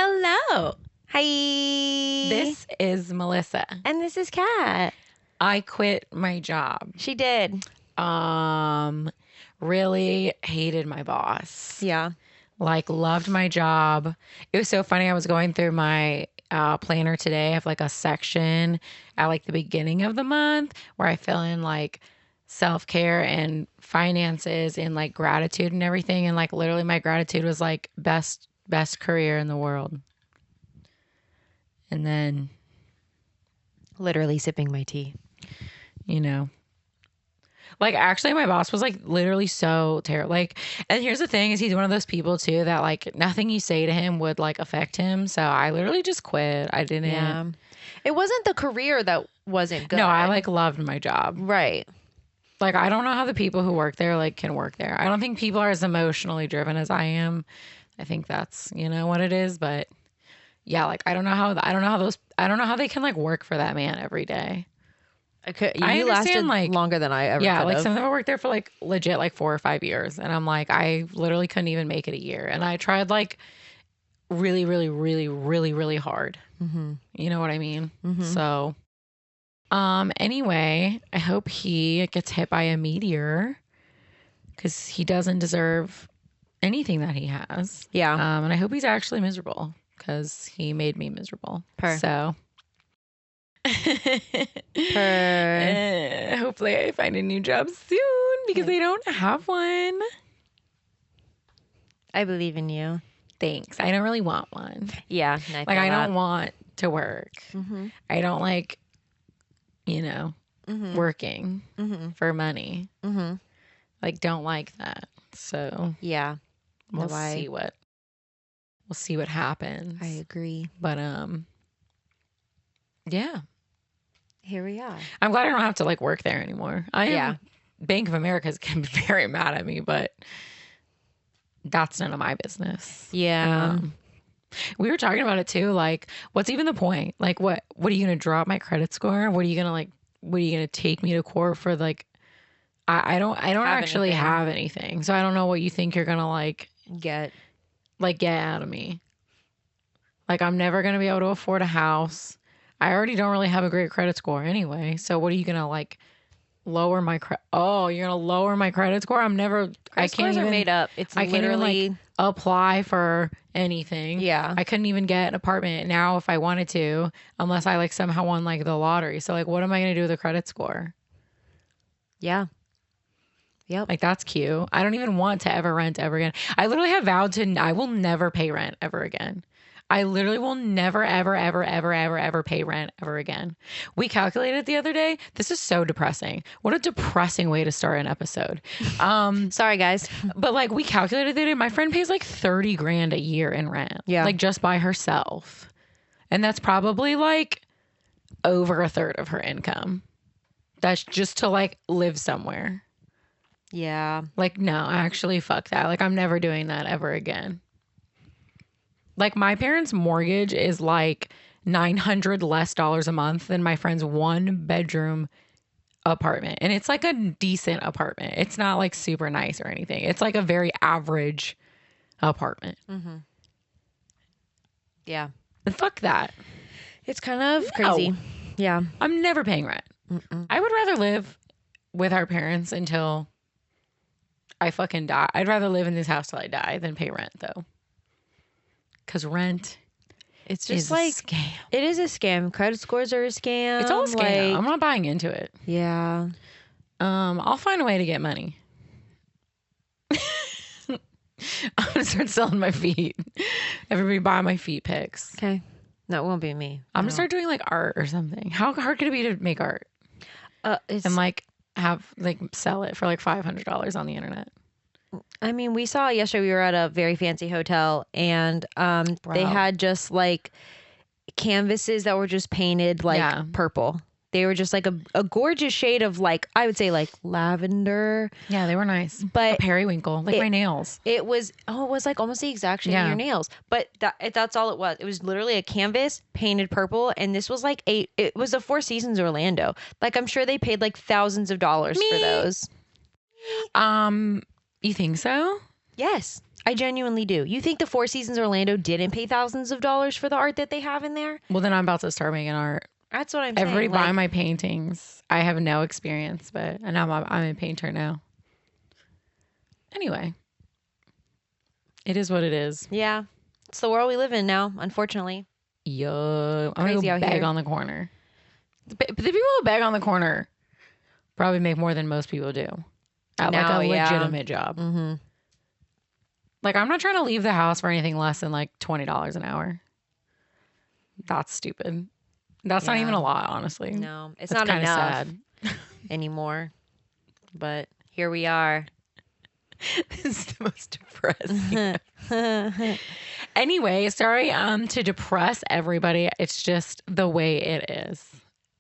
Hello. Hi. This is Melissa. And this is Kat. I quit my job. She did. Really hated my boss. Yeah. Like, loved my job. It was so funny. I was going through my planner today. I have like a section at like the beginning of the month where I fill in like self-care and finances and like gratitude and everything. And like literally my gratitude was like best career in the world. And then Literally sipping my tea. Like actually my boss was like literally so terrible. Like, and here's the thing is he's one of those people too that like nothing you say to him would like affect him. So I literally just quit. I didn't. Yeah. It wasn't the career that wasn't good. No, I like loved my job. Right. Like I don't know how the people who work there like can work there. I don't think people are as emotionally driven as I am. I think that's, what it is, but yeah, like I don't know how they can like work for that man every day. You lasted like longer than I ever could like have. some of them worked there for like legit like 4 or 5 years. And I'm like, I literally couldn't even make it a year. And I tried like really, really, really, really, really hard. Mm-hmm. You know what I mean? Mm-hmm. So, anyway, I hope he gets hit by a meteor because he doesn't deserve anything that he has. Yeah. And I hope he's actually miserable because he made me miserable. So. Hopefully I find a new job soon because I don't have one. I believe in you. Thanks. I don't really want one. Yeah. I don't want to work. Mm-hmm. I don't like, mm-hmm. working mm-hmm. money. Mm-hmm. Like, don't like that. So yeah, we'll see what happens. I agree. But yeah. Here we are. I'm glad I don't have to like work there anymore. Bank of America's can be very mad at me, but that's none of my business. Yeah. We were talking about it too. Like, what's even the point? Like, what are you going to drop my credit score? What are you going to take me to court for? Like, I don't actually have anything. So I don't know what you think you're going to get out of me. Like, I'm never going to be able to afford a house. I already don't really have a great credit score anyway. So what are you going to lower my credit? Oh, you're going to lower my credit score? Credit scores are made up. I can't even apply for anything. Yeah. I couldn't even get an apartment now if I wanted to, unless I somehow won the lottery. So what am I going to do with a credit score? Yeah. Yep. That's cute. I don't even want to ever rent ever again. I literally have vowed I will never pay rent ever again. I literally will never, ever, ever, ever, ever, ever pay rent ever again. We calculated the other day. This is so depressing. What a depressing way to start an episode. Sorry, guys. But we calculated the other day. My friend pays $30,000 a year in rent. Yeah. Just by herself. And that's probably over a third of her income. That's just to live somewhere. Yeah. No, actually, fuck that. I'm never doing that ever again. My parents' mortgage is $900 less a month than my friend's 1-bedroom apartment. And it's a decent apartment. It's not super nice or anything. It's a very average apartment. Mm-hmm. Yeah. And fuck that. It's kind of crazy. Yeah. I'm never paying rent. Mm-mm. I would rather live with our parents until I fucking die. I'd rather live in this house till I die than pay rent though. Because rent it's just is a scam. It is a scam. Credit scores are a scam. It's all a scam. I'm not buying into it. Yeah. I'll find a way to get money. I'm gonna start selling my feet. Everybody buy my feet pics. Okay. That won't be me. I'm gonna start doing art or something. How hard could it be to make art? And sell it for $500 on the internet. I mean, we saw yesterday, we were at a very fancy hotel and they had just canvases that were just painted purple. They were just a gorgeous shade of I would say lavender. Yeah, they were nice. But a periwinkle, my nails. It was almost the exact shade of your nails. But that's all it was. It was literally a canvas painted purple. And this was it was a Four Seasons Orlando. I'm sure they paid thousands of dollars for those. You think so? Yes. I genuinely do. You think the Four Seasons Orlando didn't pay thousands of dollars for the art that they have in there? Well, then I'm about to start making art. That's what I'm Everybody saying. buy my paintings. I have no experience, but and I'm a painter now. Anyway, it is what it is. Yeah, it's the world we live in now, unfortunately. Yo, I'm gonna go beg on the corner. The people who beg on the corner probably make more than most people do at like a legitimate job. Mm-hmm. Like, I'm not trying to leave the house for anything less than like $20 an hour. That's stupid. That's not even a lot, honestly. No, it's not enough sad anymore. But here we are. This is the most depressing. Anyway, sorry to depress everybody. It's just the way it is.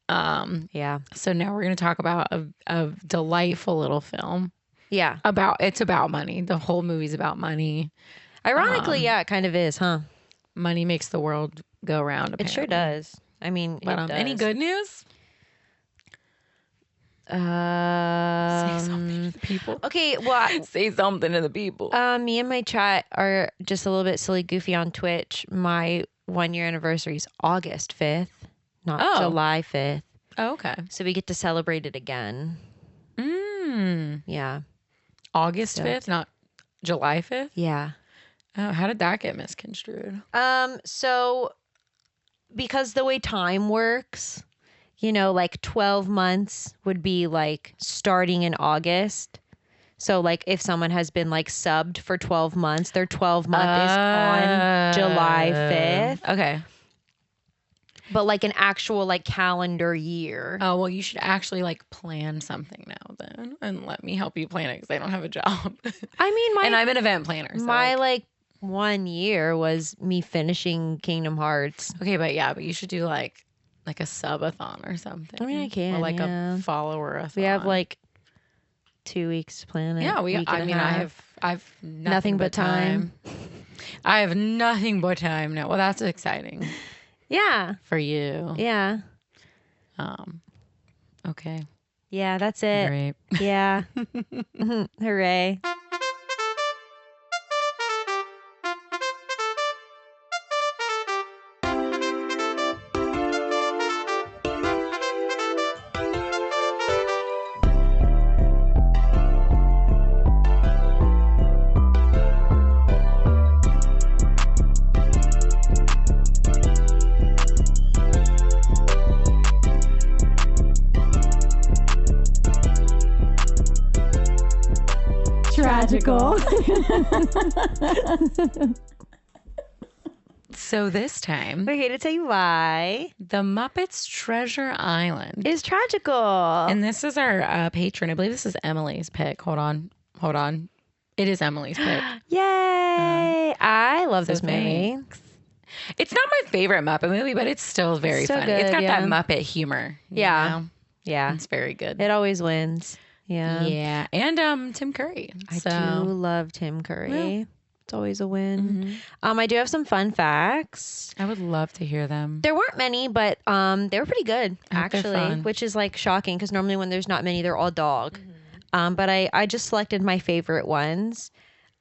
Yeah. So now we're going to talk about a delightful little film. Yeah. It's about money. The whole movie's about money. Ironically, yeah, it kind of is, huh? Money makes the world go round. Apparently. It sure does. I mean, but it does. Any good news? Say something to the people. Okay, well, say something to the people. Me and my chat are just a little bit silly goofy on Twitch. My 1 year anniversary is August 5th, not July 5th. Oh, okay. So we get to celebrate it again. Yeah. August 5th, not July 5th? Yeah. Oh, how did that get misconstrued? So because the way time works, you know, like 12 months would be like starting in August. So like if someone has been like subbed for 12 months, their 12 month is on July 5th. Okay. But like an actual like calendar year. Oh, well, you should actually like plan something now then and let me help you plan it because I don't have a job. I mean, and I'm an event planner. So my like 1 year was me finishing Kingdom Hearts. Okay, but you should do like a subathon or something. I mean, I can. Or like a follower-a-thon. We have like 2 weeks to plan it. Yeah, I have nothing but time. I have nothing but time now. Well, that's exciting. Yeah. For you. Yeah. Okay. Yeah, that's it. Great. Yeah. Hooray. Tragical. So this time, we're here to tell you why the Muppets Treasure Island is tragical. And this is our patron. I believe this is Emily's pick. Hold on. It is Emily's pick. Yay! I love this movie. Thanks. It's not my favorite Muppet movie, but it's still very funny. Good, it's got that Muppet humor. Yeah. You know? Yeah. It's very good. It always wins. Yeah. Yeah. And Tim Curry. I do love Tim Curry. Yeah. It's always a win. Mm-hmm. I do have some fun facts. I would love to hear them. There weren't many, but they were pretty good, actually, which is like shocking because normally when there's not many, they're all dog. But I just selected my favorite ones.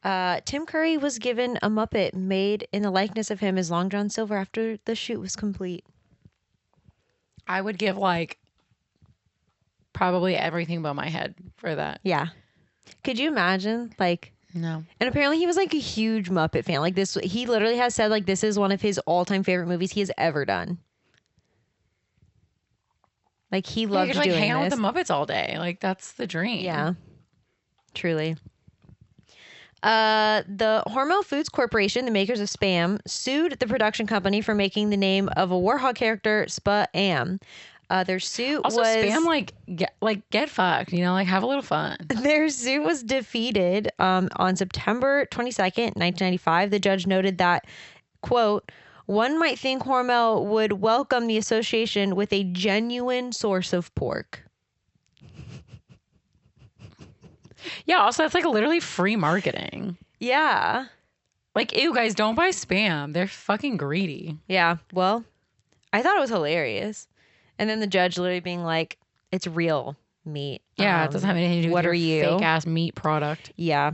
Tim Curry was given a Muppet made in the likeness of him as Long John Silver after the shoot was complete. I would give like probably everything but my head for that. Yeah. Could you imagine? Like, no. And apparently he was like a huge Muppet fan. Like this, he literally has said like this is one of his all-time favorite movies he has ever done. Like he loved doing hang out this. with the Muppets all day. Like that's the dream. Yeah. Truly. The Hormel Foods Corporation, the makers of Spam, sued the production company for making the name of a Warhol character Spam. Their suit also was Spam get fucked, you know, like have a little fun. Their suit was defeated on September 22nd, 1995. The judge noted that, quote, one might think Hormel would welcome the association with a genuine source of pork. Yeah, also that's like literally free marketing. Yeah. Like, ew, guys, don't buy Spam. They're fucking greedy. Yeah. Well, I thought it was hilarious. And then the judge literally being like, it's real meat. Yeah, it doesn't have anything to do with your fake ass meat product. Yeah.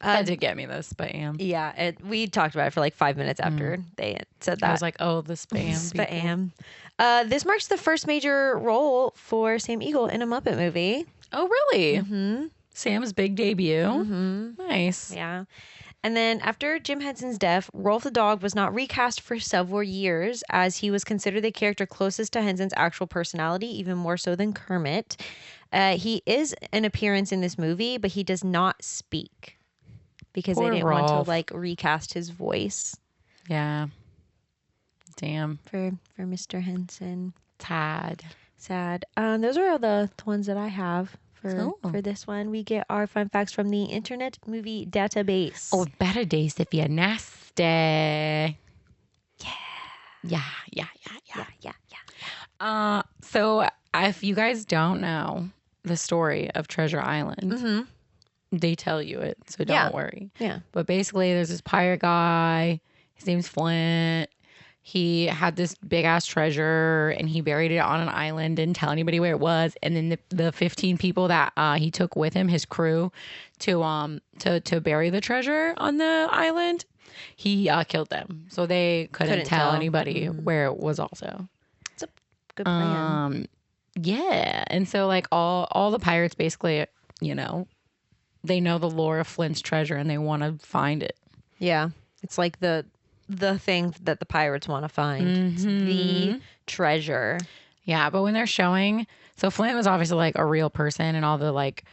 That did get me, the spam. Yeah, we talked about it for like 5 minutes after they said that. I was like, oh, the spam. Spam. This marks the first major role for Sam Eagle in a Muppet movie. Oh, really? Mm-hmm. Sam's big debut. Mm-hmm. Nice. Yeah. And then after Jim Henson's death, Rolf the dog was not recast for several years as he was considered the character closest to Henson's actual personality, even more so than Kermit. He is an appearance in this movie, but he does not speak because they didn't want to like recast his voice. Yeah. Damn. For Mr. Henson. Sad. Those are all the ones that I have. For this one, we get our fun facts from the Internet Movie Database. Oh, better days if you're nasty. Yeah. So if you guys don't know the story of Treasure Island, they tell you it, so don't worry. Yeah. But basically, there's this pirate guy. His name's Flint. He had this big ass treasure and he buried it on an island, didn't tell anybody where it was. And then the 15 people that he took with him, his crew, to bury the treasure on the island, he killed them. So they couldn't tell anybody where it was also. It's a good plan. Yeah. And so like all the pirates basically, you know, they know the lore of Flint's treasure and they want to find it. Yeah. It's like the thing that the pirates want to find. It's the treasure. Yeah, but when they're showing, so Flint was obviously like a real person, and all the like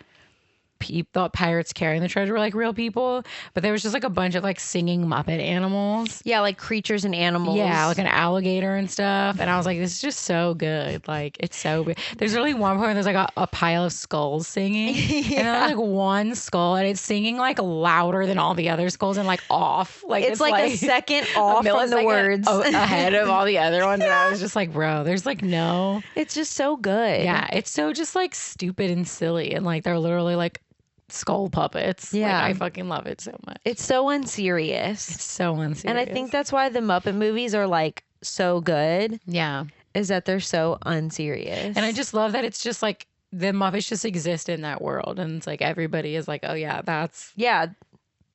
thought pirates carrying the treasure were like real people, but there was just like a bunch of like singing Muppet animals. Yeah, like creatures and animals. Yeah, like an alligator and stuff. And I was like, this is just so good. Like, it's so good. There's really one point where there's like a pile of skulls singing. Yeah. And there's like one skull, and it's singing like louder than all the other skulls and like off. Like it's like a second off from the words ahead of all the other ones. And I was just like, bro, there's like no. It's just so good. Yeah, it's so just like stupid and silly. And like they're literally like skull puppets. Yeah. Like, I fucking love it so much. It's so unserious. It's so unserious. And I think that's why the Muppet movies are like so good. Yeah. Is that they're so unserious. And I just love that it's just like the Muppets just exist in that world. And it's like everybody is like, oh yeah, that's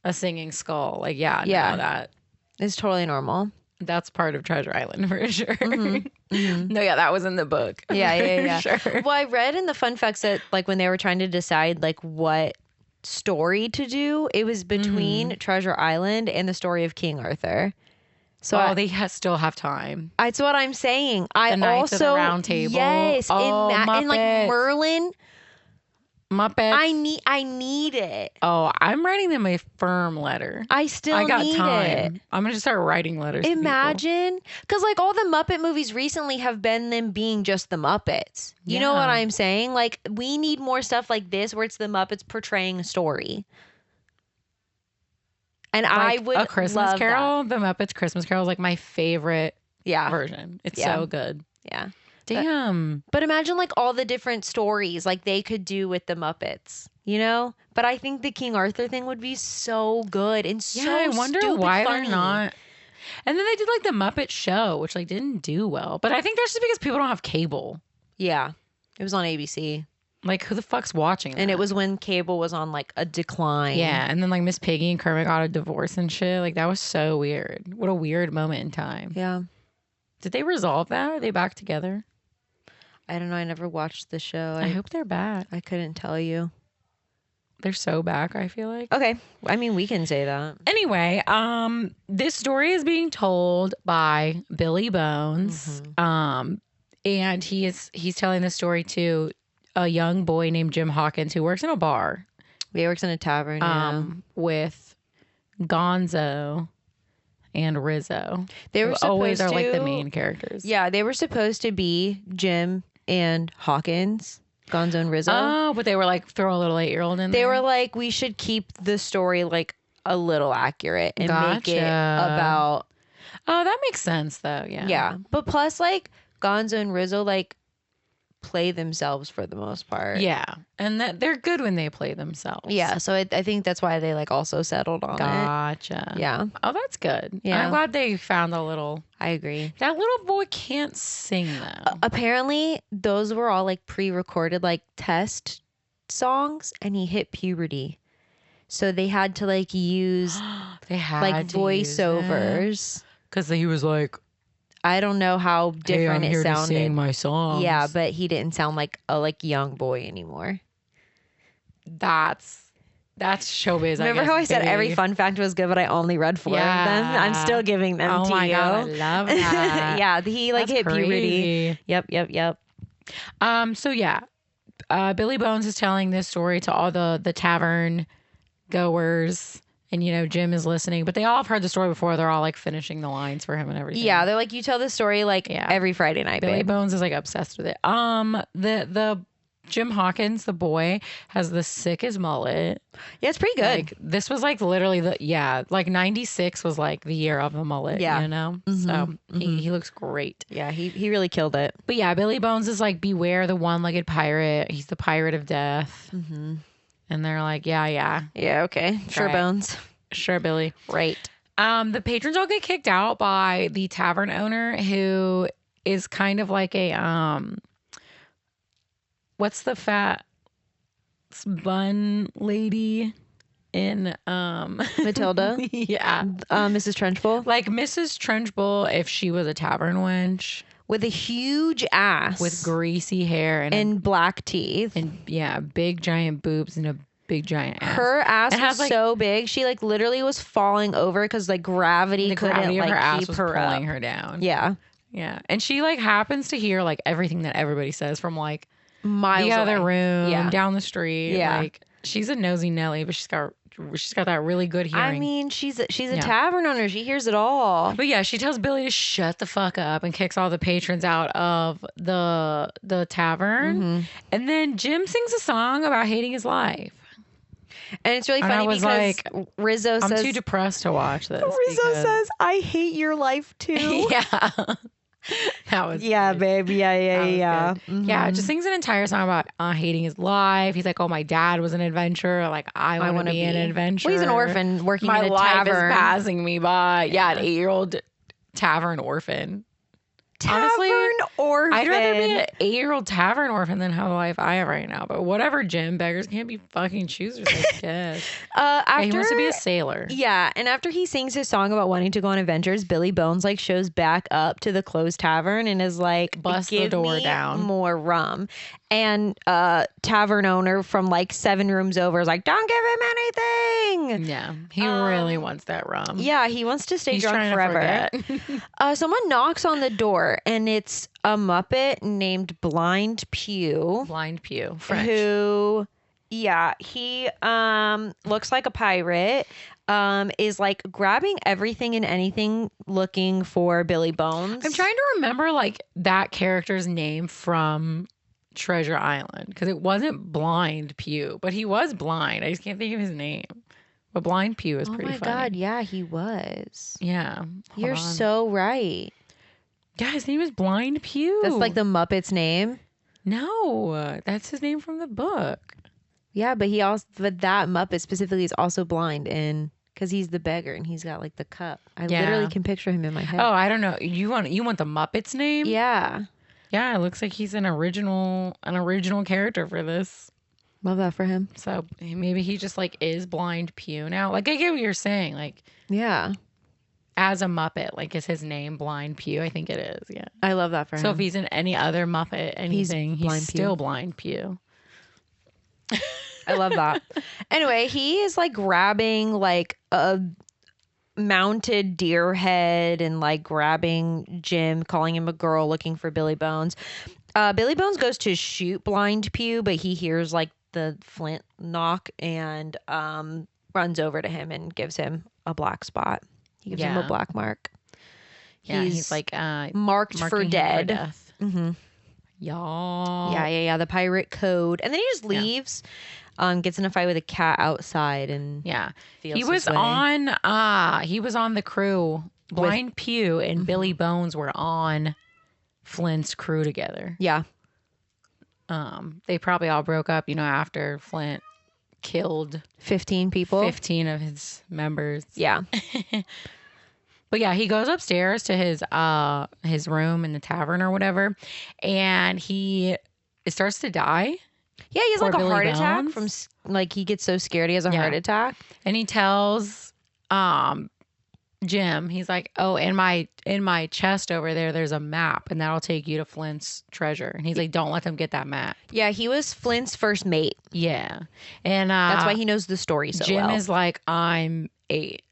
a singing skull. Like, no, that is totally normal. That's part of Treasure Island for sure. No, that was in the book. Yeah. Sure. Well, I read in the fun facts that like when they were trying to decide like what story to do, it was between Treasure Island and the story of King Arthur. So they still have time. That's what I'm saying. The Knights of the Round Table. Yes, in like Merlin. Muppets. I need it. Oh, I'm writing them a firm letter. I got time. It. I'm gonna just start writing letters. Imagine, because like all the Muppet movies recently have been them being just the Muppets. You know what I'm saying? Like we need more stuff like this where it's the Muppets portraying a story. And like I would a Christmas love Carol. That. The Muppets Christmas Carol is like my favorite version. It's so good. Yeah. Damn. But imagine like all the different stories like they could do with the Muppets, you know? But I think the King Arthur thing would be so good and so I wonder why funny. They're not. And then they did like the Muppet Show, which like didn't do well. But I think that's just because people don't have cable. Yeah. It was on ABC. Like who the fuck's watching that? And it was when cable was on like a decline. Yeah. And then like Miss Piggy and Kermit got a divorce and shit. Like that was so weird. What a weird moment in time. Yeah. Did they resolve that? Are they back together? I don't know. I never watched the show. I hope they're back. I couldn't tell you. They're so back, I feel like. Okay. I mean, we can say that. Anyway, this story is being told by Billy Bones. And he's telling the story to a young boy named Jim Hawkins who works in a bar. He works in a tavern, with Gonzo and Rizzo. They were always are like the main characters. Yeah, they were supposed to be Jim and Hawkins, Gonzo and Rizzo. Oh, but they were like throw a little 8-year-old in there. They were like, we should keep the story like a little accurate and make it about. Oh, that makes sense though. Yeah. Yeah, but plus like Gonzo and Rizzo like play themselves for the most part. Yeah, and that they're good when they play themselves. Yeah, so I think that's why they like also settled on it. Gotcha. Yeah. Oh, that's good. Yeah, I'm glad they found a little. I agree. That little boy can't sing though. Apparently, those were all like pre-recorded like test songs, and he hit puberty. So they had to like use voiceovers. Because he was like, I don't know how different it sounded. To sing my songs. Yeah, but he didn't sound like a young boy anymore. That's showbiz. Remember how I said every fun fact was good, but I only read 4 of them? I'm still giving them to you. Oh my God, I love that. Yeah, he like hit puberty. Yep. So yeah, Billy Bones is telling this story to all the tavern goers. And, Jim is listening, but they all have heard the story before. They're all like finishing the lines for him and everything. Yeah. They're like, you tell this story every Friday night. Billy Bones is like obsessed with it. The Jim Hawkins, the boy, has the sickest mullet. Yeah, it's pretty good. Like, this was like literally 96 was like the year of the mullet. Yeah. Mm-hmm. So he looks great. Yeah, he really killed it. But yeah, Billy Bones is like, beware the one-legged pirate. He's the pirate of death. Mm-hmm. And they're like, yeah. Yeah, okay. Sure, right. Bones. Sure, Billy. Right. The patrons all get kicked out by the tavern owner, who is kind of like a, what's the fat bun lady in, Matilda? Yeah. Mrs. Trunchbull? Like Mrs. Trunchbull if she was a tavern wench. With a huge ass. With greasy hair. And black teeth. And big giant boobs and a big giant ass. Her ass was so big. She like literally was falling over because like gravity couldn't of her ass keep was her pulling up. her down. Yeah. Yeah. And she like happens to hear like everything that everybody says from like miles the other away. room, down the street. Yeah. Like she's a nosy Nelly, but she's got that really good hearing. I mean, she's a tavern owner. She hears it all. But yeah, she tells Billy to shut the fuck up and kicks all the patrons out of the tavern. Mm-hmm. And then Jim sings a song about hating his life. And it's really funny because like, Rizzo says... I'm too depressed to watch this. Rizzo says, I hate your life too. Yeah. That was yeah, babe. Yeah. Mm-hmm. Yeah, just sings an entire song about hating his life. He's like, "Oh, my dad was an adventurer. Like, I want to be an adventurer." Well, he's an orphan working in a tavern. My life is passing me by. Yeah, an 8-year-old tavern orphan. Honestly, orphan. I'd rather be an 8-year-old tavern orphan than have the life I have right now. But whatever, Jim. Beggars can't be fucking choosers, I guess. He wants to be a sailor. Yeah, and after he sings his song about wanting to go on adventures, Billy Bones like shows back up to the closed tavern and is like, bust the door down, more rum. And tavern owner from like 7 rooms over is like, don't give him anything. Yeah, he really wants that rum. Yeah, he wants to stay drunk forever. Someone knocks on the door and it's a Muppet named Blind Pew. French. Who, he looks like a pirate. Is like grabbing everything and anything looking for Billy Bones. I'm trying to remember like that character's name from Treasure Island because it wasn't Blind Pew, but he was blind. I just can't think of his name. But Blind Pew is pretty funny. Oh my God, yeah, he was. Yeah. You're so right. Yeah, his name is Blind Pew. That's like the Muppet's name? No, that's his name from the book. Yeah, but that Muppet specifically is also blind because he's the beggar and he's got like the cup. I literally can picture him in my head. Oh, I don't know. You want the Muppet's name? Yeah. Yeah, it looks like he's an original character for this. Love that for him. So maybe he just like is Blind Pew now. Like I get what you're saying. Like yeah, as a Muppet, like is his name Blind Pew? I think it is. Yeah, I love that for him. So if he's in any other Muppet anything, he's still Blind Pew. I love that. Anyway, he is like grabbing like a mounted deer head and like grabbing Jim, calling him a girl, looking for Billy Bones. Billy Bones goes to shoot Blind Pew, but he hears like the flint knock and runs over to him and gives him a black spot. He gives him a black mark. He's like marked for dead. Death. Mm-hmm. Yeah. The pirate code, and then he just leaves. Gets in a fight with a cat outside, and he was on the crew. Blind Pew and Billy Bones were on Flint's crew together. Yeah. They probably all broke up, after Flint killed 15 people, 15 of his members. Yeah. But yeah, he goes upstairs to his room in the tavern or whatever, and it starts to die. Yeah, he has Poor like a Billy heart attack Bones. from like he gets so scared he has a heart attack. And he tells Jim, he's like, "Oh, in my chest over there's a map, and that'll take you to Flint's treasure." And he's like, "Don't let them get that map." Yeah, he was Flint's first mate. Yeah, and that's why he knows the story so Jim well. is like, "I'm 8,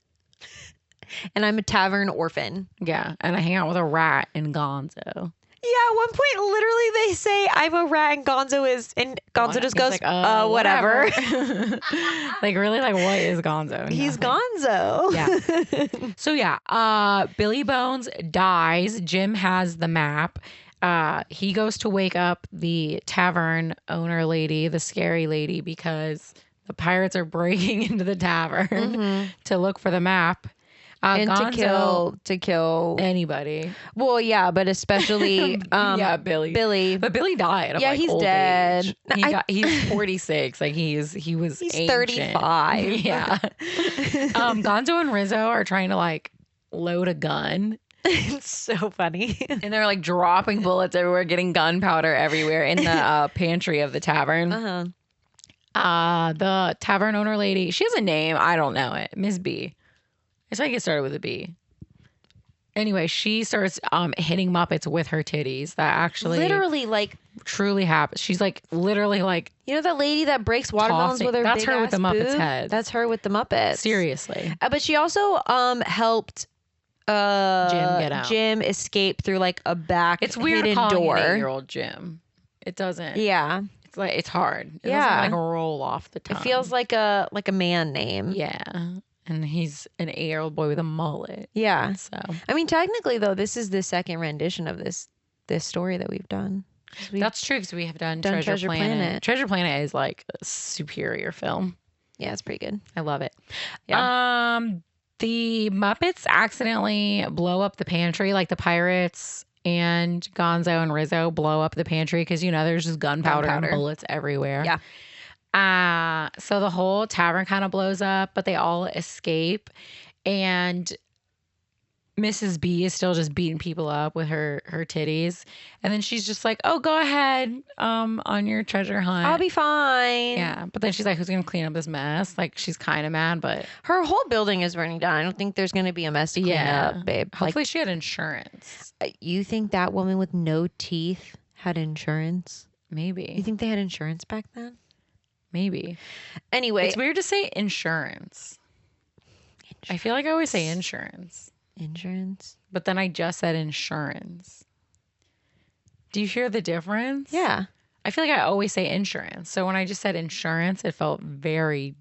and I'm a tavern orphan." Yeah, and I hang out with a rat and Gonzo. Yeah, at one point, literally, they say, "I'm a rat," and Gonzo just goes, like, whatever. Like, really, like, what is Gonzo? He's Gonzo. Yeah. So, yeah, Billy Bones dies. Jim has the map. He goes to wake up the tavern owner lady, the scary lady, because the pirates are breaking into the tavern to look for the map. And Gonzo, to kill anybody. Well, yeah, but especially Billy. But Billy died. Of, yeah, like, he's old dead. Age. He's 46. Like he's ancient. 35. Yeah. Gonzo and Rizzo are trying to like load a gun. It's so funny. And they're like dropping bullets everywhere, getting gunpowder everywhere in the pantry of the tavern. The tavern owner lady, she has a name. I don't know it. Miss B. It's like it started with a B. Anyway, she starts hitting Muppets with her titties. That actually literally like truly happens. She's like literally like, you know, that lady that breaks watermelons with her that's big her with the Muppets head. That's her with the Muppets. Seriously. But she also helped Jim get out. Jim escape through like a back it's weird hidden calling door. an 8-year-old Jim. It doesn't. Yeah. It's like it's hard. It yeah. doesn't like roll off the tongue. It feels like a man name. Yeah. And he's an 8-year-old boy with a mullet. Yeah. So I mean, technically though, this is the second rendition of this story that we've done. That's true, because we have done Treasure Planet. Treasure Planet is like a superior film. Yeah, it's pretty good. I love it. Yeah. The Muppets accidentally blow up the pantry, like the pirates and Gonzo and Rizzo blow up the pantry because, you know, there's just gunpowder and bullets everywhere. Yeah. So the whole tavern kind of blows up, but they all escape. And Mrs. B is still just beating people up with her titties. And then she's just like, "Oh, go ahead on your treasure hunt. I'll be fine." Yeah. But then she's like, "Who's going to clean up this mess?" Like, she's kind of mad, but her whole building is burning down. I don't think there's going to be a mess to clean up, babe. Hopefully she had insurance. You think that woman with no teeth had insurance? Maybe. You think they had insurance back then? Maybe. Anyway. It's weird to say insurance. I feel like I always say insurance. Insurance? But then I just said insurance. Do you hear the difference? Yeah. I feel like I always say insurance. So when I just said insurance, it felt very...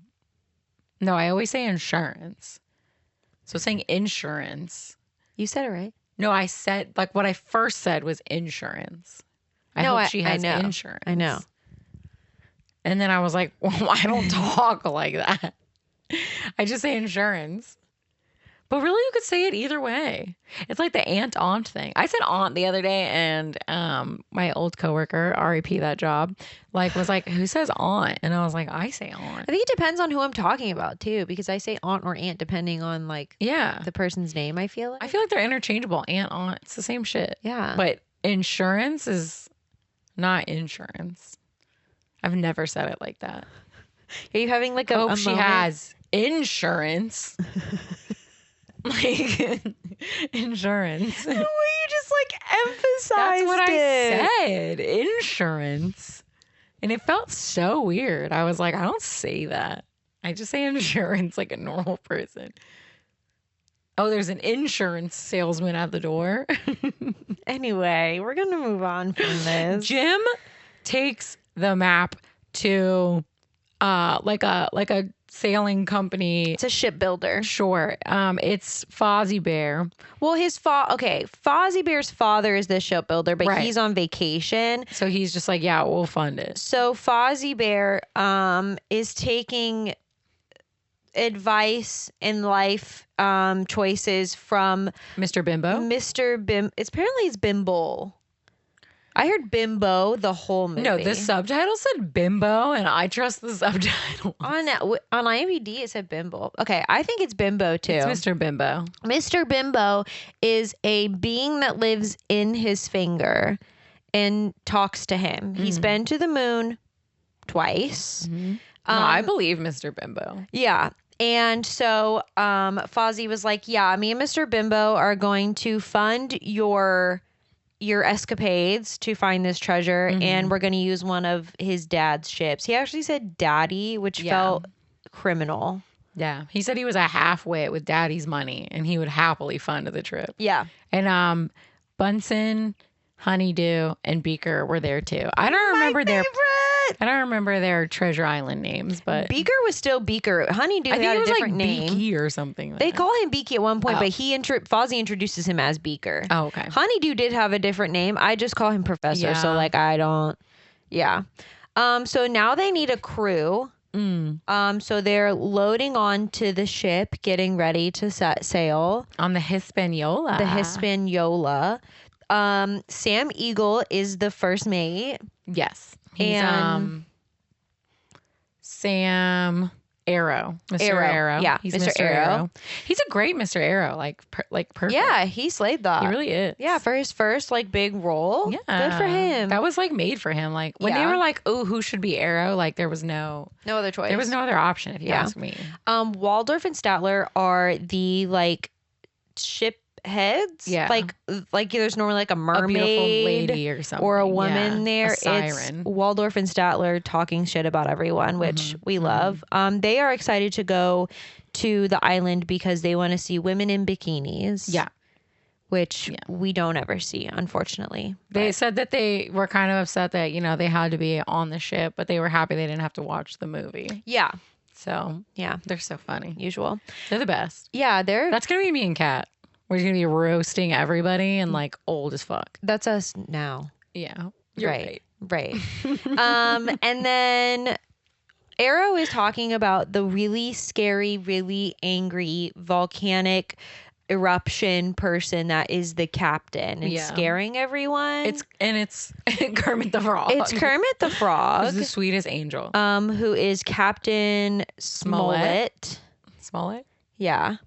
No, I always say insurance. So saying insurance... You said it right. No, I said... Like, what I first said was insurance. I hope she has insurance. I know. And then I was like, well, I don't talk like that. I just say insurance. But really, you could say it either way. It's like the aunt thing. I said aunt the other day, and my old coworker, RIP that job, like was like, "Who says aunt?" And I was like, "I say aunt." I think it depends on who I'm talking about too, because I say aunt or aunt depending on like the person's name. I feel like they're interchangeable. Aunt, it's the same shit. Yeah. But insurance is not insurance. I've never said it like that. Are you having like a she has insurance? Like insurance. The way you just like emphasized That's what I said. Insurance. And it felt so weird. I was like, I don't say that. I just say insurance like a normal person. Oh, there's an insurance salesman at the door. Anyway, we're going to move on from this. Jim takes the map to like a sailing company. It's a shipbuilder. Sure. It's Fozzie Bear. Well, Fozzie Bear's father is the shipbuilder, but he's on vacation. So he's just like, yeah, we'll fund it. So Fozzie Bear is taking advice in life choices from Mr. Bimbo. Apparently it's Bimbo. I heard Bimbo the whole movie. No, the subtitle said Bimbo, and I trust the subtitle. On IMDb, it said Bimbo. Okay, I think it's Bimbo too. It's Mr. Bimbo. Mr. Bimbo is a being that lives in his finger and talks to him. He's been to the moon twice. Mm-hmm. No, I believe Mr. Bimbo. Yeah. And so Fozzie was like, yeah, me and Mr. Bimbo are going to fund your escapades to find this treasure, and we're going to use one of his dad's ships. He actually said daddy, which felt criminal. Yeah. He said he was a half-wit with daddy's money, and he would happily fund the trip. Yeah. And Bunsen, Honeydew, and Beaker were there too. I don't remember their Treasure Island names, but Beaker was still Beaker. Honeydew had a different name. Beaky or something. They call him Beaky at one point, but Fozzie introduces him as Beaker. Oh, okay. Honeydew did have a different name. I just call him Professor. So like I don't. Yeah. So now they need a crew. So they're loading onto the ship, getting ready to set sail on the Hispaniola. Sam Eagle is the first mate. Yes. He's Sam Arrow. Mr. Arrow. Yeah, he's Mr. Arrow. He's a great Mr. Arrow. Like perfect. Yeah, he slayed that. He really is. Yeah, for his first like big role. Yeah. Good for him. That was like made for him. Like when they were like, oh, who should be Arrow? Like there was no other choice. There was no other option if you ask me. Waldorf and Statler are the like ship heads. Yeah. Like there's normally like a mermaid, a lady or something, or a woman there. A siren. It's Waldorf and Statler talking shit about everyone, which we love. They are excited to go to the island because they want to see women in bikinis. Yeah. Which we don't ever see, unfortunately. They said that they were kind of upset that, they had to be on the ship, but they were happy they didn't have to watch the movie. Yeah. So, they're so funny. Usual. They're the best. Yeah, That's going to be me and Kat. We're going to be roasting everybody and like old as fuck. That's us now. Yeah. You're right. And then Arrow is talking about the really scary, really angry volcanic eruption person that is the captain and scaring everyone. It's Kermit the Frog. It's Kermit the Frog. He's the sweetest angel. Who is Captain Smollett. Smollett? Yeah.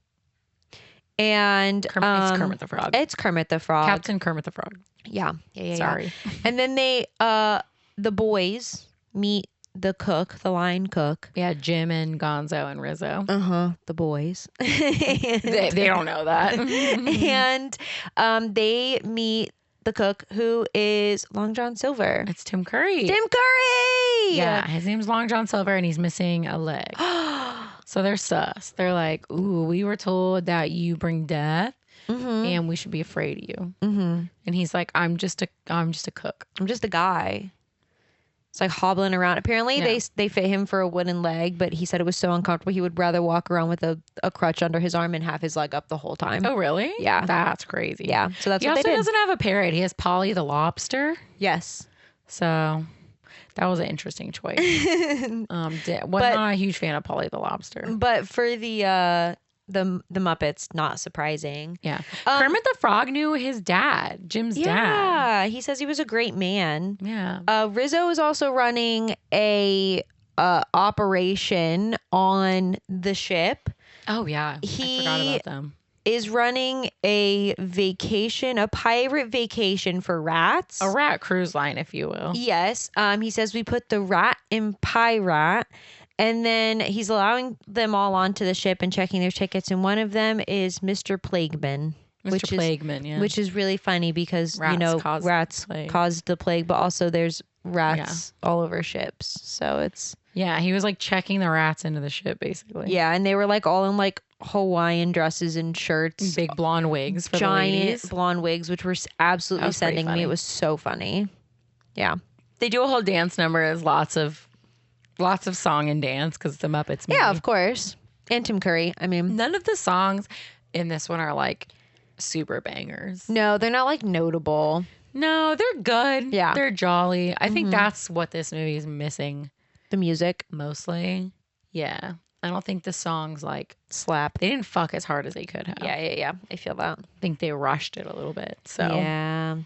And it's Kermit the Frog. It's Kermit the Frog. Captain Kermit the Frog. Yeah. Sorry. And then they the boys meet the line cook. Yeah, Jim and Gonzo and Rizzo. The boys. they don't know that. And they meet the cook, who is Long John Silver. It's Tim Curry. Yeah, his name's Long John Silver, and he's missing a leg. So they're sus. They're like, ooh, we were told that you bring death, and we should be afraid of you. And he's like, I'm just a cook. I'm just a guy. It's like hobbling around. Apparently, they fit him for a wooden leg, but he said it was so uncomfortable he would rather walk around with a crutch under his arm and have his leg up the whole time. Oh, really? Yeah. That's crazy. Yeah. So that's what they did. He also doesn't have a parrot. He has Polly the lobster. Yes. So that was an interesting choice. Not a huge fan of Polly the lobster. But for the Muppets, not surprising. Yeah. Kermit the Frog knew his dad, Jim's dad. Yeah, he says he was a great man. Yeah. Rizzo is also running a operation on the ship. Oh, yeah. I forgot about them. Is running a pirate vacation for rats. A rat cruise line, if you will. Yes. He says we put the rat in pirate. And then he's allowing them all onto the ship and checking their tickets. And one of them is Mr. Plagueman. Which is really funny because, rats caused the plague, but also there's rats all over ships. So it's... Yeah, he was like checking the rats into the ship, basically. Yeah, and they were like all in like Hawaiian dresses and shirts. Big blonde wigs for giant the ladies. Blonde wigs, which were absolutely sending me. It was so funny. Yeah. They do a whole dance number as lots of song and dance because the Muppets movie. Yeah, of course. And Tim Curry. I mean, none of the songs in this one are like super bangers. No, they're not like notable. No, they're good. Yeah. They're jolly. I think that's what this movie is missing. The music. Mostly. Yeah. I don't think the songs like slap. They didn't fuck as hard as they could have. Yeah. I feel that. I think they rushed it a little bit. So yeah.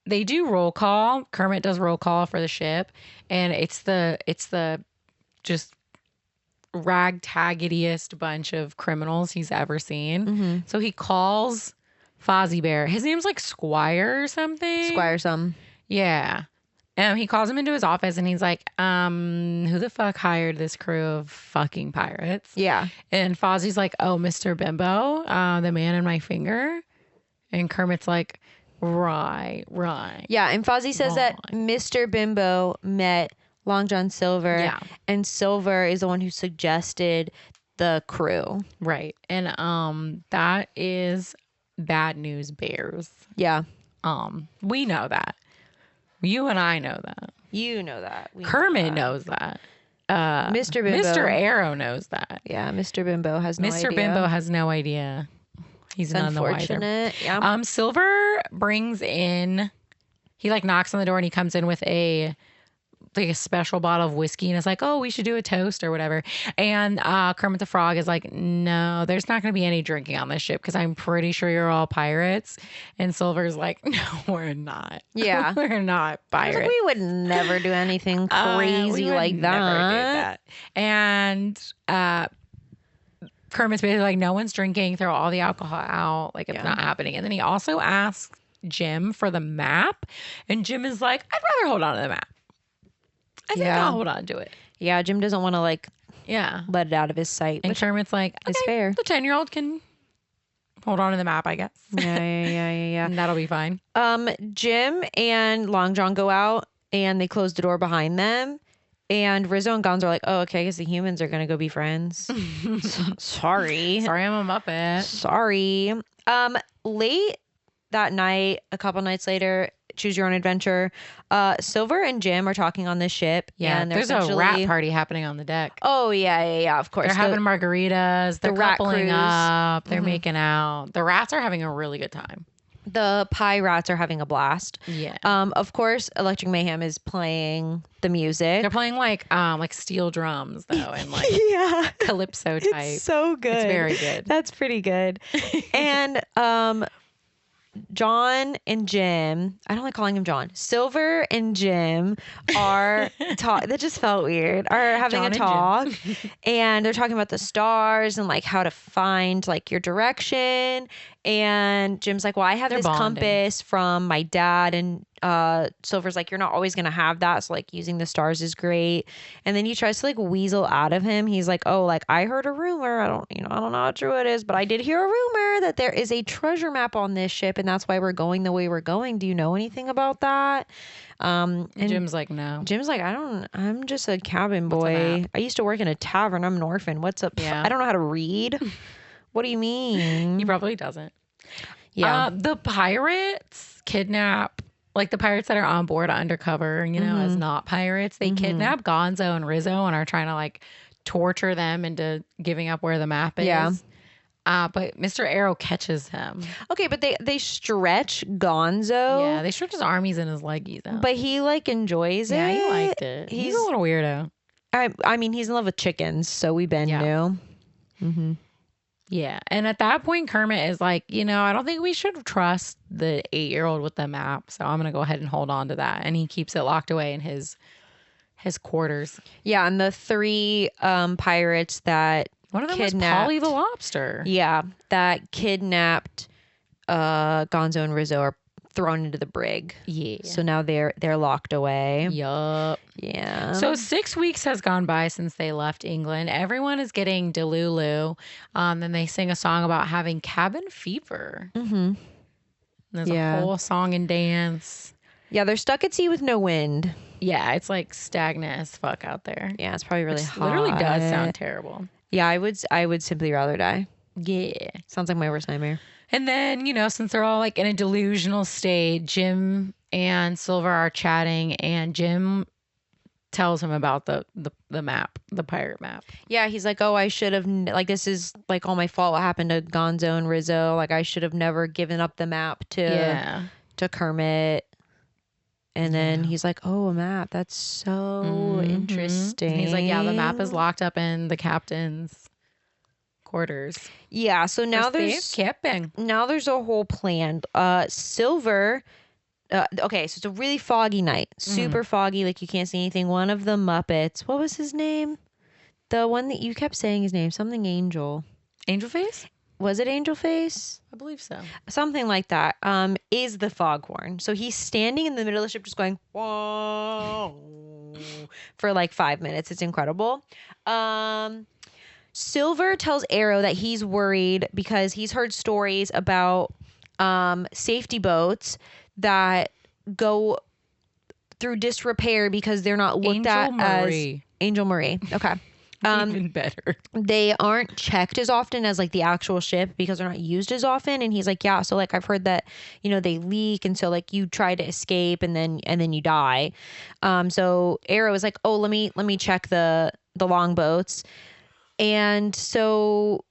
They do roll call. Kermit does roll call for the ship, and it's the just ragtaggiest bunch of criminals he's ever seen. So he calls Fozzie Bear. His name's like Squire or something. Squire some. Yeah. He calls him into his office and he's like, who the fuck hired this crew of fucking pirates? Yeah. And Fozzie's like, oh, Mr. Bimbo, the man in my finger. And Kermit's like, right. Yeah, and Fozzie says that Mr. Bimbo met Long John Silver. Yeah. And Silver is the one who suggested the crew. Right. And that is bad news bears. Yeah. We know that. You and I know that. You know that. Kermit knows that. Mr. Bimbo. Mr. Arrow knows that. Yeah, Mr. Bimbo has no idea. Mr. Bimbo has no idea. He's none the wiser. Unfortunate. Yeah. Silver brings in, he like knocks on the door and he comes in with a special bottle of whiskey and is like, oh, we should do a toast or whatever. And Kermit the Frog is like, no, there's not going to be any drinking on this ship because I'm pretty sure you're all pirates. And Silver's like, no, we're not. Yeah. We're not pirates. We would never do anything crazy like that. Never do that. And Kermit's basically like, no one's drinking, throw all the alcohol out. Like, it's not happening. And then he also asks Jim for the map. And Jim is like, I'd rather hold on to the map. I think I'll hold on to it. Yeah, Jim doesn't want to let it out of his sight. And Kermit's like, okay, it's fair. The 10-year-old can hold on to the map, I guess. Yeah. And that'll be fine. Jim and Long John go out and they close the door behind them. And Rizzo and Gonzo are like, oh, okay, I guess the humans are going to go be friends. Sorry. Sorry, I'm a Muppet. Sorry. Late that night, a couple nights later, Choose Your Own Adventure, Silver and Jim are talking on this ship. Yeah, and there's a rat party happening on the deck. Oh, yeah, of course. They're having margaritas. They're coupling up. They're making out. The rats are having a really good time. The pie rats are having a blast. Yeah. Of course, Electric Mayhem is playing the music. They're playing like steel drums though, and like calypso type. It's so good. It's very good. That's pretty good. And John and Jim, I don't like calling him John. Silver and Jim are that just felt weird. Are having John a talk, and they're talking about the stars and like how to find like your direction. And Jim's like, well, I have this compass from my dad, and Silver's like, you're not always gonna have that, so like using the stars is great. And then he tries to like weasel out of him. He's like, oh, like I heard a rumor. I don't know how true it is, but I did hear a rumor that there is a treasure map on this ship, and that's why we're going the way we're going. Do you know anything about that? And Jim's like, no. Jim's like, I'm just a cabin boy. I used to work in a tavern. I'm an orphan. What's up? Yeah. I don't know how to read. What do you mean? He probably doesn't. Yeah. The pirates kidnap, like the pirates that are on board undercover, as not pirates. They kidnap Gonzo and Rizzo and are trying to like torture them into giving up where the map is. Yeah. But Mr. Arrow catches him. Okay, but they stretch Gonzo. Yeah, they stretch his armies and his leggies out. But he like enjoys it. Yeah, he liked it. He's a little weirdo. I mean, he's in love with chickens, so we been knew. Mm-hmm. Yeah. And at that point, Kermit is like, I don't think we should trust the 8-year-old with the map. So I'm going to go ahead and hold on to that. And he keeps it locked away in his quarters. Yeah. And the 3 pirates that one of them was Polly the Lobster. Yeah. That kidnapped Gonzo and Rizzo are thrown into the brig. Yeah. So now they're locked away. Yup. Yeah. So 6 weeks has gone by since they left England. Everyone is getting Delulu. Then they sing a song about having cabin fever. Mm-hmm. There's a whole song and dance. Yeah, they're stuck at sea with no wind. Yeah, it's like stagnant as fuck out there. Yeah, it's probably really hot. Literally does sound terrible. Yeah, I would simply rather die. Yeah. Sounds like my worst nightmare. And then, since they're all like in a delusional state, Jim and Silver are chatting and Jim tells him about the map, the pirate map. Yeah, he's like, oh, I should have, like, this is like all my fault. What happened to Gonzo and Rizzo? Like, I should have never given up the map to Kermit. And then he's like, oh, a map. That's so interesting. And he's like, yeah, the map is locked up in the captain's quarters. Yeah, so now there's a whole plan. Silver, okay, so it's a really foggy night. Super foggy, like you can't see anything. One of the Muppets, what was his name? The one that you kept saying his name, something Angel. Angel Face? was it Angel Face? I believe so. Something like that, is the foghorn. So he's standing in the middle of the ship just going, whoa, for like 5 minutes. It's incredible. Silver tells Arrow that he's worried because he's heard stories about safety boats that go through disrepair because they're not looked at as Angel Marie. Okay. Even better. They aren't checked as often as like the actual ship because they're not used as often. And he's like, yeah, so like I've heard that, you know, they leak, and so like you try to escape and then you die. So Arrow is like, oh, let me check the longboats. And so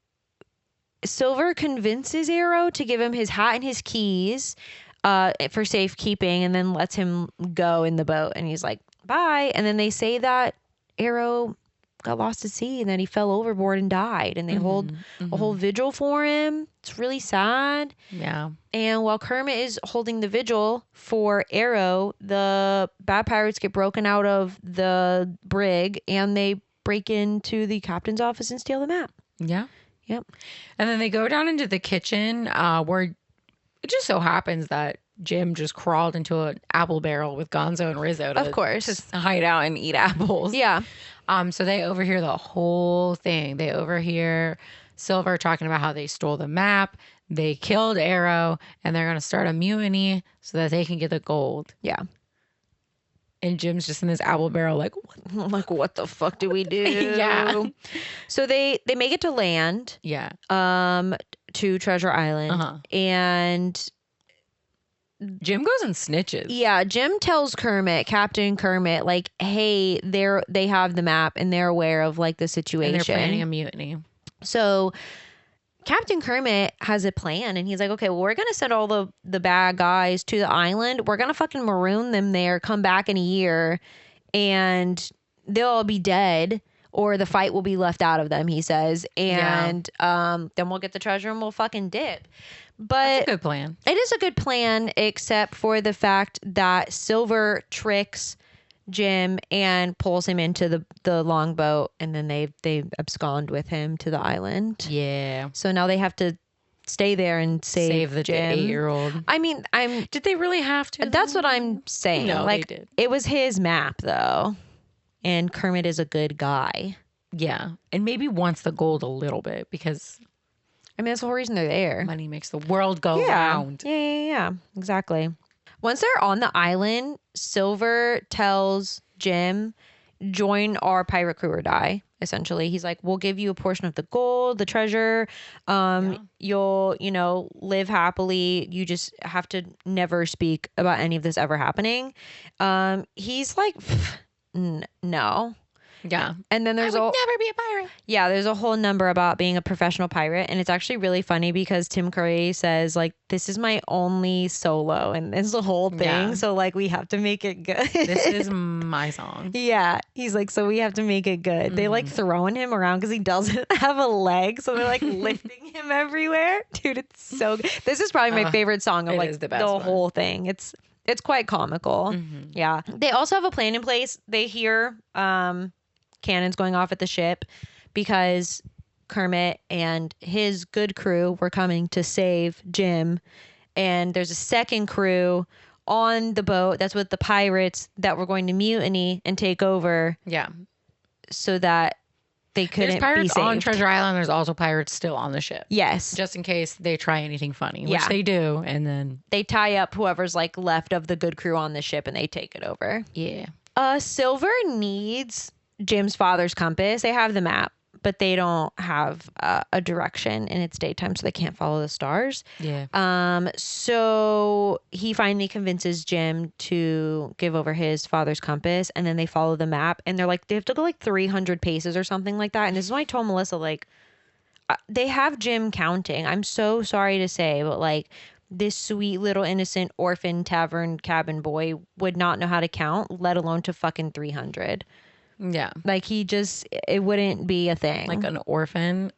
Silver convinces Arrow to give him his hat and his keys for safekeeping, and then lets him go in the boat. And he's like, bye. And then they say that Arrow got lost at sea and then he fell overboard and died, and they hold a whole vigil for him. It's really sad. Yeah. And while Kermit is holding the vigil for Arrow, the bad pirates get broken out of the brig and they break into the captain's office and steal the map. Yeah. Yep. And then they go down into the kitchen where it just so happens that Jim just crawled into an apple barrel with Gonzo and Rizzo to just hide out and eat apples. Yeah. So they overhear the whole thing. They overhear Silver talking about how they stole the map, they killed Arrow, and they're going to start a mutiny so that they can get the gold. Yeah. And Jim's just in this apple barrel like, what the fuck do we do? Yeah. So they make it to land. Yeah. To Treasure Island. And Jim goes and snitches. Yeah, Jim tells Captain Kermit, like, hey, they have the map and they're aware of like the situation. And they're planning a mutiny. So Captain Kermit has a plan, and he's like, okay, well, we're going to send all the bad guys to the island. We're going to fucking maroon them there, come back in a year, and they'll all be dead, or the fight will be left out of them, he says. And then we'll get the treasure and we'll fucking dip. But that's a good plan. It is a good plan, except for the fact that Silver tricks Jim and pulls him into the longboat, and then they abscond with him to the island. Yeah. So now they have to stay there and save the Jim. 8-year-old. I mean, did they really have to? That's what I'm saying. No, like, they did. It was his map though, and Kermit is a good guy. Yeah, and maybe wants the gold a little bit because, I mean, that's the whole reason they're there. Money makes the world go round. Yeah, exactly. Once they're on the island, Silver tells Jim, join our pirate crew or die. Essentially, he's like, we'll give you a portion of the gold, the treasure. You'll, live happily. You just have to never speak about any of this ever happening. He's like, no. Yeah. And then there's never be a pirate. Yeah, there's a whole number about being a professional pirate, and it's actually really funny because Tim Curry says, like, this is my only solo and this whole thing. Yeah. So like we have to make it good. This is my song. Yeah. He's like, so we have to make it good. Mm-hmm. They like throwing him around because he doesn't have a leg, so they're like lifting him everywhere. Dude, it's so good. This is probably my favorite song of like the whole thing. It's quite comical. Mm-hmm. Yeah. They also have a plan in place. They hear cannons going off at the ship because Kermit and his good crew were coming to save Jim, and there's a second crew on the boat that's with the pirates that were going to mutiny and take over. Yeah, so that they couldn't there's pirates be saved. On Treasure Island. There's also pirates still on the ship. Yes, just in case they try anything funny, which they do, and then they tie up whoever's like left of the good crew on the ship and they take it over. Yeah. Silver needs Jim's father's compass. They have the map, but they don't have a direction, and it's daytime, so they can't follow the stars. Yeah. So he finally convinces Jim to give over his father's compass, and then they follow the map, and they're like, they have to go like 300 paces or something like that. And this is why I told Melissa, like, they have Jim counting. I'm so sorry to say, but like, this sweet little innocent orphan tavern cabin boy would not know how to count, let alone to fucking 300. Yeah. Like it wouldn't be a thing. Like an orphan.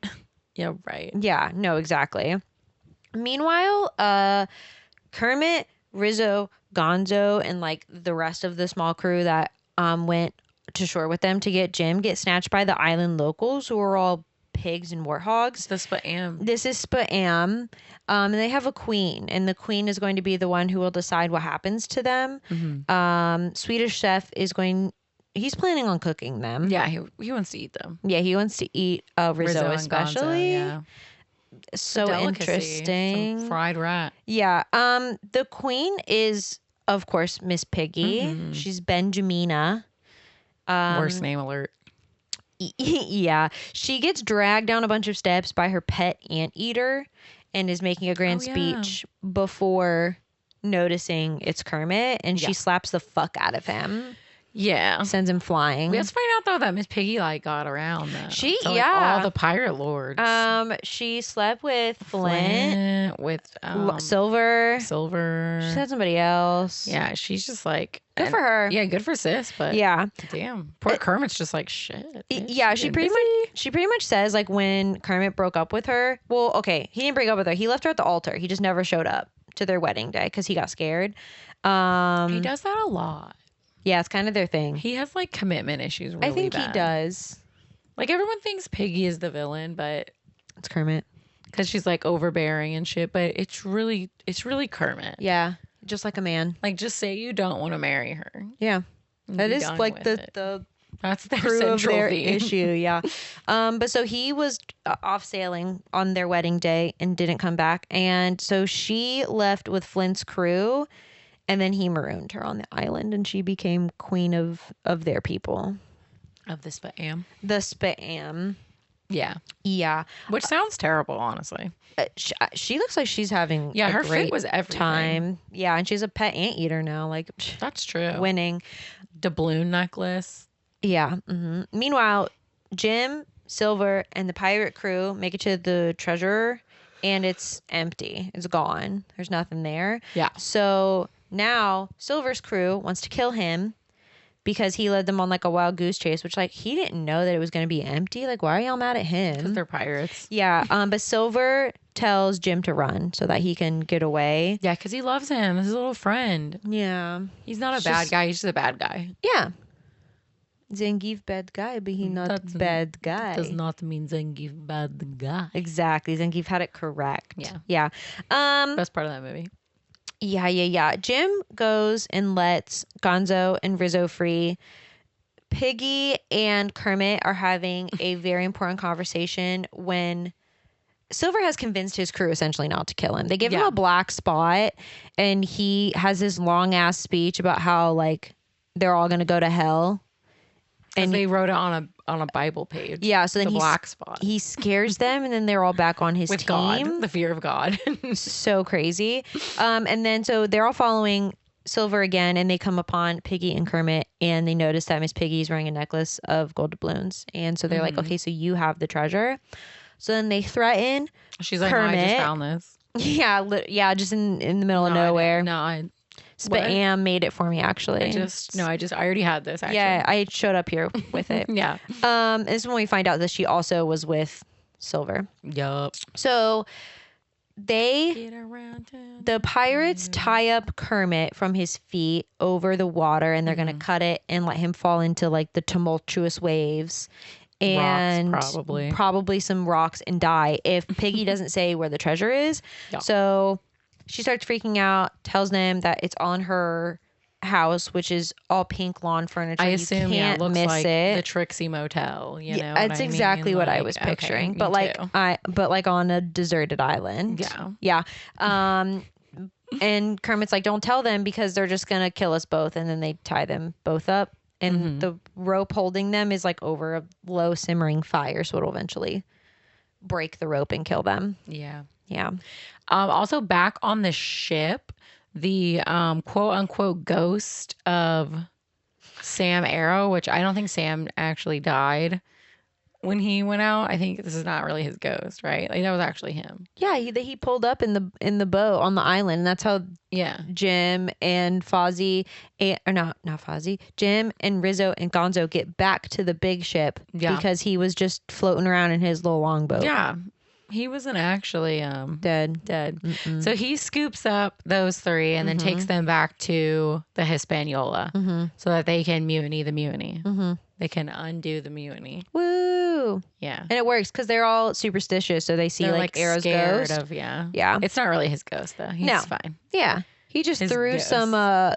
Yeah, right. Yeah, no, exactly. Meanwhile, Kermit, Rizzo, Gonzo, and like the rest of the small crew that went to shore with them to get Jim get snatched by the island locals, who are all pigs and warthogs. The Spam. This is Spam. And they have a queen, and the queen is going to be the one who will decide what happens to them. Swedish chef is he's planning on cooking them. Yeah, he wants to eat them. Yeah, he wants to eat Rizzo especially. Yeah. So interesting. Some fried rat. Yeah. The queen is, of course, Miss Piggy. She's Benjamina. Worst name alert. Yeah. She gets dragged down a bunch of steps by her pet anteater and is making a grand speech before noticing it's Kermit, and she slaps the fuck out of him. Yeah. Sends him flying. Let's find out though that Miss Piggy got around though. She all the pirate lords. She slept with Flint with Silver. She had somebody else. Yeah, she's just good for her. Yeah, good for sis, but damn. Poor Kermit's just shit. Yeah, she pretty much says when Kermit broke up with her. Well, okay, he didn't break up with her. He left her at the altar. He just never showed up to their wedding day because he got scared. He does that a lot. Yeah, it's kind of their thing. He has commitment issues really I think bad. He does. Everyone thinks Piggy is the villain, but it's Kermit. Because she's overbearing and shit, but it's really Kermit. Yeah, just like a man. Just say you don't want to marry her. Yeah. That is the that's their crew of their theme. issue, yeah. But so he was off sailing on their wedding day and didn't come back. And so she left with Flint's crew. And then he marooned her on the island, and she became queen of their people. Of the Spam. The Spam. Yeah. Yeah. Which sounds terrible, honestly. She looks like she's having her great fit was everything. time. Yeah, and she's a pet anteater now. That's true. Winning. Doubloon necklace. Yeah. Mm-hmm. Meanwhile, Jim, Silver, and the pirate crew make it to the treasure, and it's empty. It's gone. There's nothing there. Yeah. So now Silver's crew wants to kill him because he led them on a wild goose chase, which he didn't know that it was going to be empty. Why are y'all mad at him? Because they're pirates. Yeah. But Silver tells Jim to run so that he can get away. Yeah, because he loves him. His little friend. Yeah. He's not a bad guy. He's just a bad guy. Yeah. Zangief bad guy, but he not bad guy. Does not mean Zangief bad guy. Exactly. Zangief had it correct. Yeah. Yeah. Best part of that movie. Yeah. Jim goes and lets Gonzo and Rizzo free. Piggy and Kermit are having a very important conversation when Silver has convinced his crew essentially not to kill him. They give him a black spot, and he has this long ass speech about how they're all going to go to hell. And they wrote it on a Bible page. Yeah, so then the black spot. He scares them, and then they're all back on his with team. God, the fear of God. So crazy. And then so they're all following Silver again, and they come upon Piggy and Kermit, and they notice that Miss Piggy's wearing a necklace of gold doubloons, and so they're like, okay, so you have the treasure. So then they threaten. She's like, Kermit. no, I just found this. Yeah, just in the middle of nowhere. Spam made it for me, actually. I already had this, actually. Yeah, I showed up here with it. Yeah. This is when we find out that she also was with Silver. Yup. So the pirates tie up Kermit from his feet over the water, and they're going to cut it and let him fall into the tumultuous waves. And rocks, probably some rocks, and die if Piggy doesn't say where the treasure is. Yeah. So she starts freaking out, tells them that it's all in her house, which is all pink lawn furniture. I assume you can't it looks miss like it. The Trixie Motel, you know. That's exactly what I was picturing. Okay, but on a deserted island. Yeah. Yeah. And Kermit's like, don't tell them because they're just gonna kill us both, and then they tie them both up. And the rope holding them is over a low simmering fire, so it'll eventually break the rope and kill them. Yeah. Yeah. Also, back on the ship, the quote unquote ghost of Sam Arrow, which I don't think Sam actually died when he went out. I think this is not really his ghost, right? That was actually him. Yeah, he pulled up in the boat on the island, and that's how Jim and Fozzie, not Fozzie, Jim and Rizzo and Gonzo get back to the big ship because he was just floating around in his little longboat. Yeah. He wasn't actually dead. Mm-mm. So he scoops up those three and then takes them back to the Hispaniola so that they can mutiny the mutiny. They can undo the mutiny. Woo! woo. Yeah. And it works because they're all superstitious. So they see They're like Arrow's scared ghost. of, yeah. Yeah. It's not really his ghost though. He's fine. Yeah. He just threw ghost. some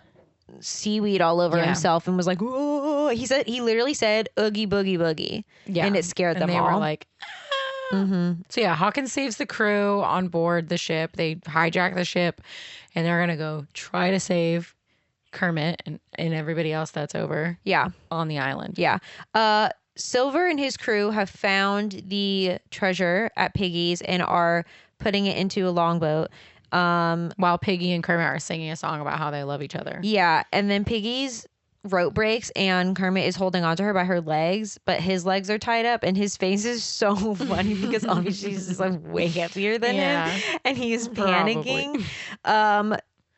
seaweed all over himself and was like, whoa. He literally said, oogie boogie boogie. Yeah. And it scared them all. And they were like, So yeah, Hawkins saves the crew on board the ship. They hijack the ship and they're going to go try to save Kermit and everybody else that's over. Yeah. On the island. Yeah. Silver and his crew have found the treasure at Piggy's and are putting it into a longboat. While Piggy and Kermit are singing a song about how they love each other. Yeah. And then Piggy's rope breaks and Kermit is holding onto her by her legs, but his legs are tied up and his face is so funny because obviously she's just like way heavier than him and he is panicking.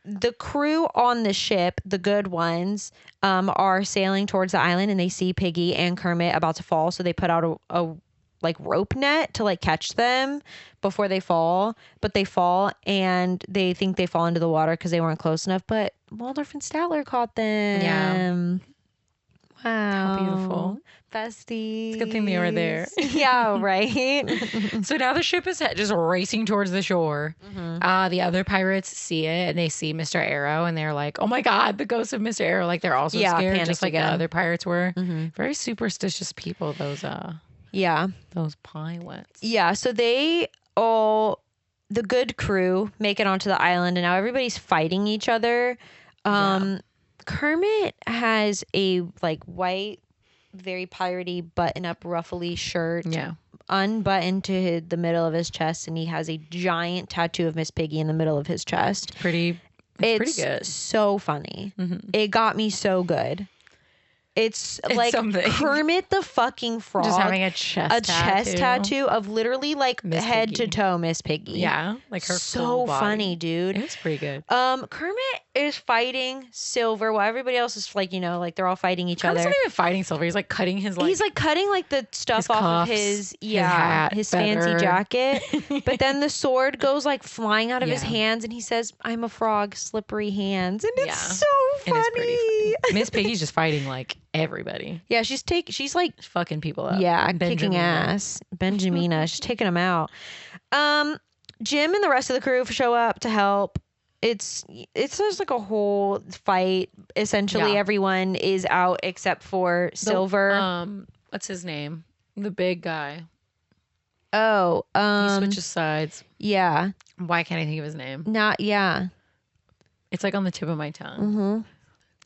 The crew on the ship, the good ones, are sailing towards the island and they see Piggy and Kermit about to fall. So they put out a like rope net to like catch them before they fall, but they fall and they think they fall into the water because they weren't close enough. But Waldorf and Statler caught them. Yeah. Wow. How beautiful. Besties. It's a good thing they were there. Yeah, right. So now the ship is just racing towards the shore. The other pirates see it and they see Mr. Arrow and they're like, oh my God, the ghost of Mr. Arrow. Like they're also scared just like the other pirates were. Very superstitious people, those pirates. Yeah, so they all, the good crew, make it onto the island and now everybody's fighting each other. Kermit has a like white, very piratey button-up ruffly shirt. Yeah. Unbuttoned to the middle of his chest and he has a giant tattoo of Miss Piggy in the middle of his chest. It's pretty good. So funny. It got me so good. It's like something. Kermit the fucking Frog. Just having a chest tattoo of literally like Miss head Piggy. to toe Miss Piggy. Yeah. Like her so full body. funny, dude. It was pretty good. Kermit is fighting Silver while everybody else is like, like they're all fighting each Kermit's other. not even fighting Silver. He's like cutting his like. He's like cutting like the stuff off cuffs, of his hat, his feather. fancy jacket. But then the sword goes like flying out of his hands and he says, I'm a frog, slippery hands. And it's so funny. It is pretty funny. Miss Piggy's just fighting like everybody. Yeah, she's like fucking people up. Yeah, kicking ass. Benjamina, she's taking them out. Jim and the rest of the crew show up to help. It's just like a whole fight. Essentially, everyone is out except for Silver. What's his name? The big guy. Oh, he switches sides. Yeah. Why can't I think of his name? It's like on the tip of my tongue.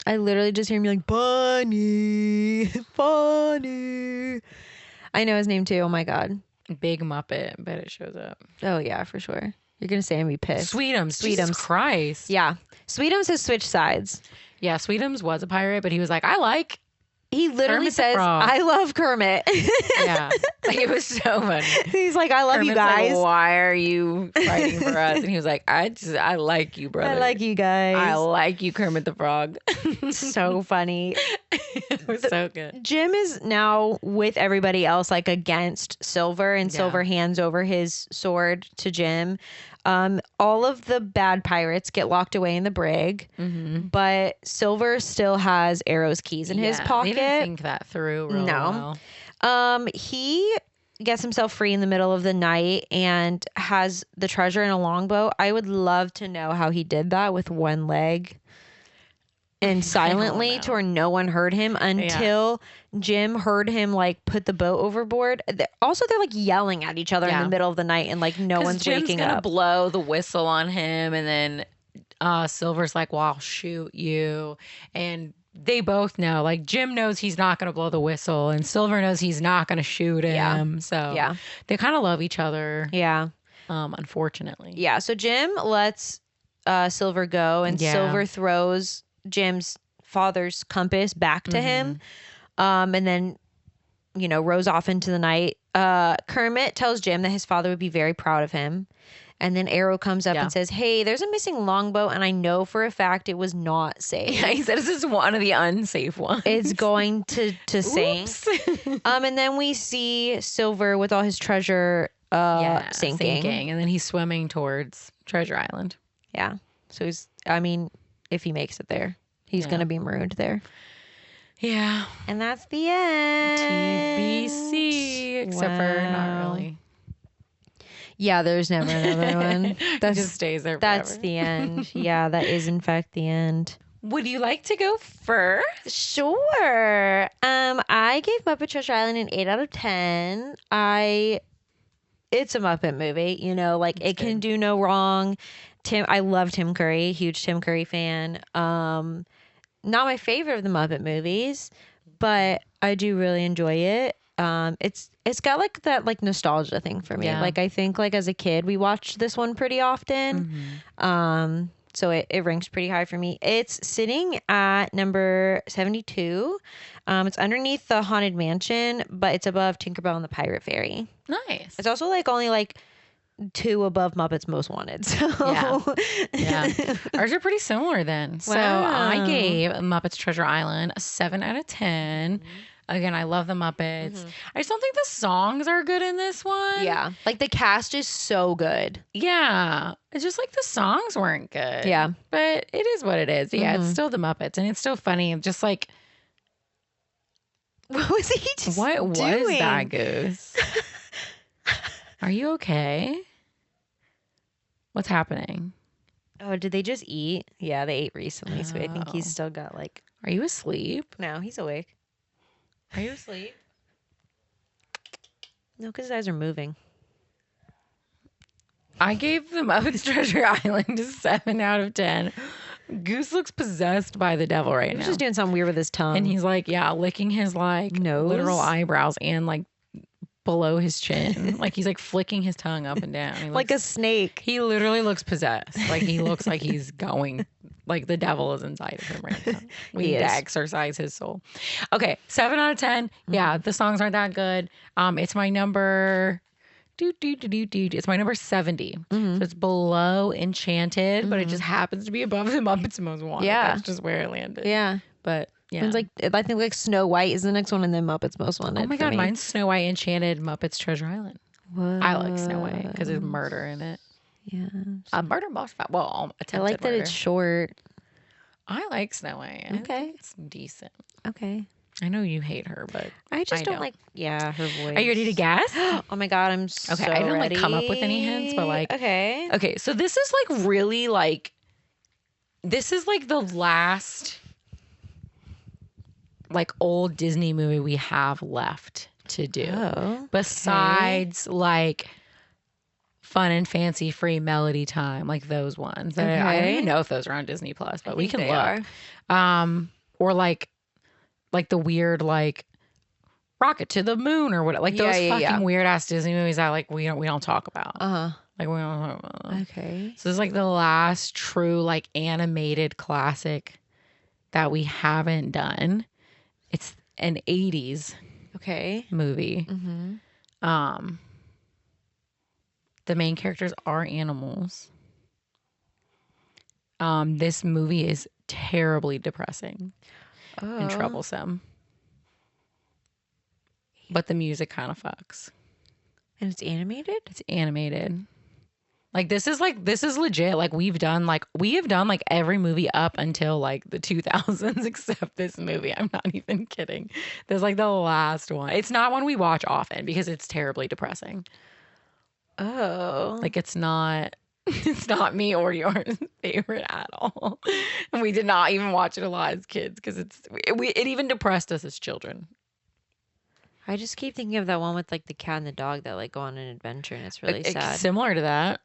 I literally just hear him be like, Bunny, Bunny. I know his name too. Oh my God. Big Muppet. I bet it shows up. Oh yeah, for sure. You're going to say I'm be pissed. Sweetums. Jesus Christ. Yeah. Sweetums has switched sides. Yeah, Sweetums was a pirate, but he was like, he literally Kermit says, I love Kermit. Yeah. Like, it was so funny. He's like, I love Kermit's you guys. Like, why are you fighting for us? And he was like, I like you, brother. I like you guys. I like you, Kermit the Frog. So funny. It was so good. Jim is now with everybody else, like against Silver, and Silver hands over his sword to Jim. All of the bad pirates get locked away in the brig, but Silver still has Arrow's keys in his pocket. They didn't think that through real well. He gets himself free in the middle of the night and has the treasure in a longboat. I would love to know how he did that with one leg and silently to where no one heard him until Jim heard him like put the boat overboard. Also, they're like yelling at each other in the middle of the night and like no one's Jim's waking gonna up. Blow the whistle on him, and then Silver's like, well, I'll shoot you. And they both know, like Jim knows he's not going to blow the whistle and Silver knows he's not going to shoot him. So they kind of love each other. Yeah. Unfortunately. Yeah. So Jim lets Silver go and Silver throws Jim's father's compass back to him. And then, rows off into the night. Kermit tells Jim that his father would be very proud of him. And then Arrow comes up and says, hey, there's a missing longboat, and I know for a fact it was not safe. Yeah, he said this is one of the unsafe ones. It's going to sink. And then we see Silver with all his treasure sinking. And then he's swimming towards Treasure Island. Yeah. So if he makes it there, he's going to be marooned there. Yeah. And that's the end. TBC, except for not really. Yeah, there's never another one. That just stays there forever. That's the end. Yeah, that is in fact the end. Would you like to go first? Sure. I gave Muppet Treasure Island an 8 out of 10. It's a Muppet movie, you know, like it can do no wrong. I love Tim Curry, huge Tim Curry fan. Not my favorite of the Muppet movies, but I do really enjoy it. It's got like that like nostalgia thing for me. Yeah. Like I think like as a kid we watched this one pretty often. Mm-hmm. So it ranks pretty high for me. It's sitting at number 72. It's underneath the Haunted Mansion, but it's above Tinkerbell and the Pirate Fairy. Nice. It's also like only like 2 above Muppets Most Wanted. So yeah. Ours are pretty similar then. Wow. So I gave Muppets Treasure Island a 7 out of 10. Mm-hmm. Again, I love the Muppets. Mm-hmm. I just don't think the songs are good in this one. Yeah. Like the cast is so good. Yeah. It's just like the songs weren't good. Yeah. But it is what it is. Yeah. It's still the Muppets and it's still funny. Just like. What was he just What doing? Was that, Goose? Are you okay? What's happening? Oh, did they just eat? Yeah, they ate recently. So I think he's still got like. Are you asleep? No, he's awake. Are you asleep? No, because his eyes are moving. I gave the Muppets Treasure Island a 7 out of 10. Goose looks possessed by the devil right now. He's just doing something weird with his tongue. And he's like, licking his like nose, literal eyebrows and like below his chin. Like he's like flicking his tongue up and down. Like a snake. He literally looks possessed. Like he looks like he's going, like the devil is inside of him right now. We need to exercise his soul. Okay, 7 out of 10. Yeah, the songs aren't that good. It's my number. It's my number 70. So it's below Enchanted, but it just happens to be above the Muppets Most Wanted. Yeah, that's just where it landed. Yeah, but. Yeah. It's like I think like Snow White is the next one, and then Muppets Most Wanted. Oh my god, mine's Snow White, Enchanted, Muppets Treasure Island. Whoa. I like Snow White because there's murder in it. Yeah, murder most. Well, I like that it's short. I like Snow White. Okay, it's decent. Okay, I know you hate her, but I just don't like. Yeah, her voice. Are you ready to guess? Oh my god, I'm so okay. I didn't ready. like come up with any hints, but like okay. So this is like really like. This is like the last. Like old Disney movie we have left to do besides like Fun and Fancy Free Melody Time, like those ones. I don't even know if those are on Disney Plus, but we can look. Or like the weird like Rocket to the Moon or what, like those fucking weird ass Disney movies that like we don't talk about. Like we don't talk about them. Okay. So it's like the last true like animated classic that we haven't done. It's an 80s movie. Mm-hmm. The main characters are animals. This movie is terribly depressing and troublesome. But the music kind of fucks. And it's animated? It's animated. Like this is legit. Like we have done like every movie up until like the 2000s except this movie. I'm not even kidding. This is like the last one. It's not one we watch often because it's terribly depressing. Oh. Like it's not me or your favorite at all. And we did not even watch it a lot as kids because it even depressed us as children. I just keep thinking of that one with like the cat and the dog that like go on an adventure and it's really sad. Similar to that.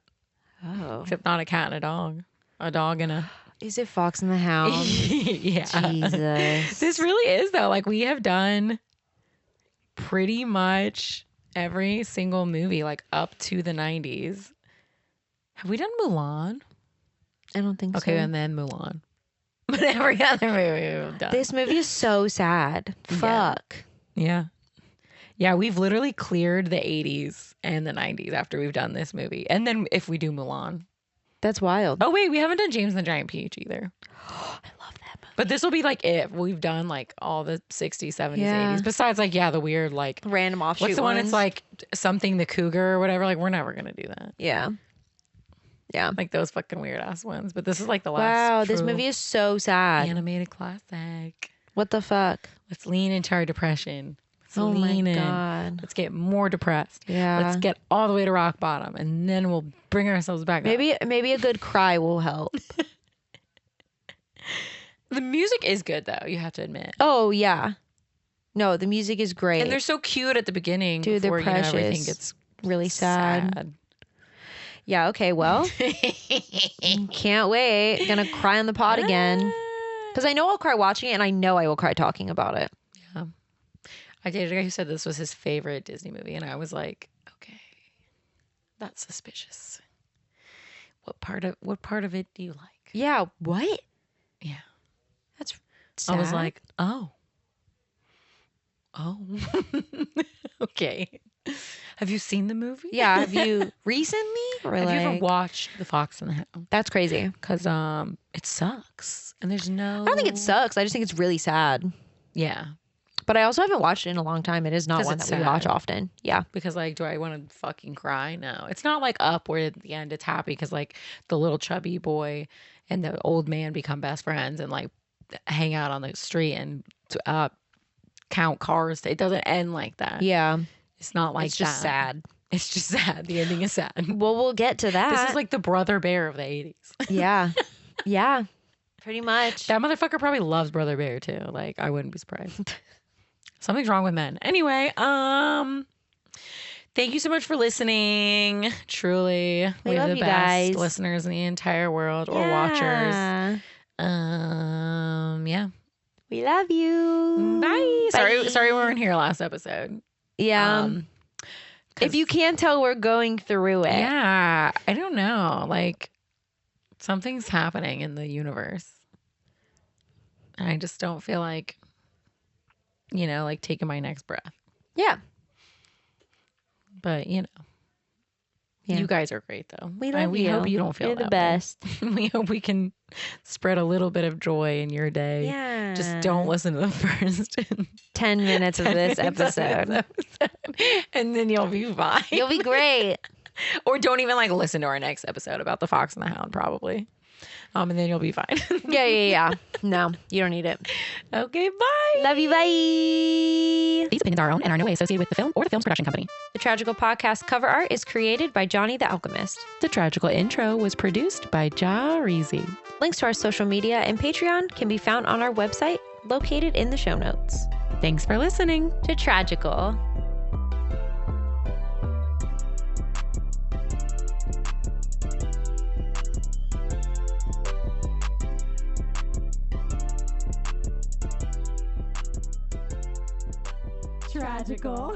Oh. Except not a cat and a dog. A dog and a... Is it Fox and the Hound? Yeah. Jesus. This really is, though. Like, we have done pretty much every single movie, like, up to the 90s. Have we done Mulan? I don't think so. Okay, and then Mulan. But every other movie we've done. This movie is so sad. Fuck. Yeah. Yeah, we've literally cleared the 80s and the 90s after we've done this movie. And then if we do Mulan. That's wild. Oh, wait, we haven't done James and the Giant Peach either. I love that movie. But this will be like it. We've done like all the 60s, 70s, 80s. Besides like, the weird like... Random offshoot What's the one that's like something the cougar or whatever? Like, we're never going to do that. Yeah. Yeah. Like those fucking weird ass ones. But this is like the last Wow, this movie is so sad. Animated classic. What the fuck? Let's lean into our depression. Oh my God. Let's get more depressed. Yeah. Let's get all the way to rock bottom, and then we'll bring ourselves back up. Maybe a good cry will help. The music is good, though, you have to admit. Oh, yeah. No, the music is great. And they're so cute at the beginning. Dude, before, they're precious. Everything gets really sad. Yeah, okay, well. Can't wait. Gonna cry on the pod again. Because I know I'll cry watching it, and I know I will cry talking about it. Yeah. I dated a guy who said this was his favorite Disney movie, and I was like, okay, that's suspicious. What part of it do you like? Yeah, what? Yeah. That's sad. I was like, oh. Okay. Have you seen the movie? Yeah. Have you recently? Or have you ever watched The Fox and the Hound? That's crazy. Because it sucks. And there's no... I don't think it sucks. I just think it's really sad. Yeah. But I also haven't watched it in a long time. It is not one that we watch often. Yeah. Because, like, do I want to fucking cry? No. It's not like Up where at the end it's happy because, like, the little chubby boy and the old man become best friends and, like, hang out on the street and count cars. It doesn't end like that. Yeah. It's not like that. It's just sad. It's just sad. The ending is sad. Well, we'll get to that. This is like the Brother Bear of the 80s. Yeah. Yeah. Pretty much. That motherfucker probably loves Brother Bear too. Like, I wouldn't be surprised. Something's wrong with men. Anyway, thank you so much for listening. Truly. We have the best guys. listeners in the entire world or watchers. Yeah. We love you. Bye. Sorry we weren't here last episode. Yeah. If you can't tell, we're going through it. Yeah. I don't know. Like, something's happening in the universe. And I just don't feel like, like taking my next breath. Yeah. But, you guys are great, though. We love you. We hope you don't feel You're that the best. We hope we can spread a little bit of joy in your day. Yeah. Just don't listen to the first 10 minutes of this episode. And then you'll be fine. You'll be great. Or don't even listen to our next episode about the Fox and the Hound, probably. And then you'll be fine. Yeah. No, you don't need it. Okay, bye. Love you, bye. These opinions are our own and are no way associated with the film or the film's production company. The Tragical podcast cover art is created by Johnny the Alchemist. The Tragical intro was produced by Ja Reezy. Links to our social media and Patreon can be found on our website, located in the show notes. Thanks for listening to Tragical. Tragical.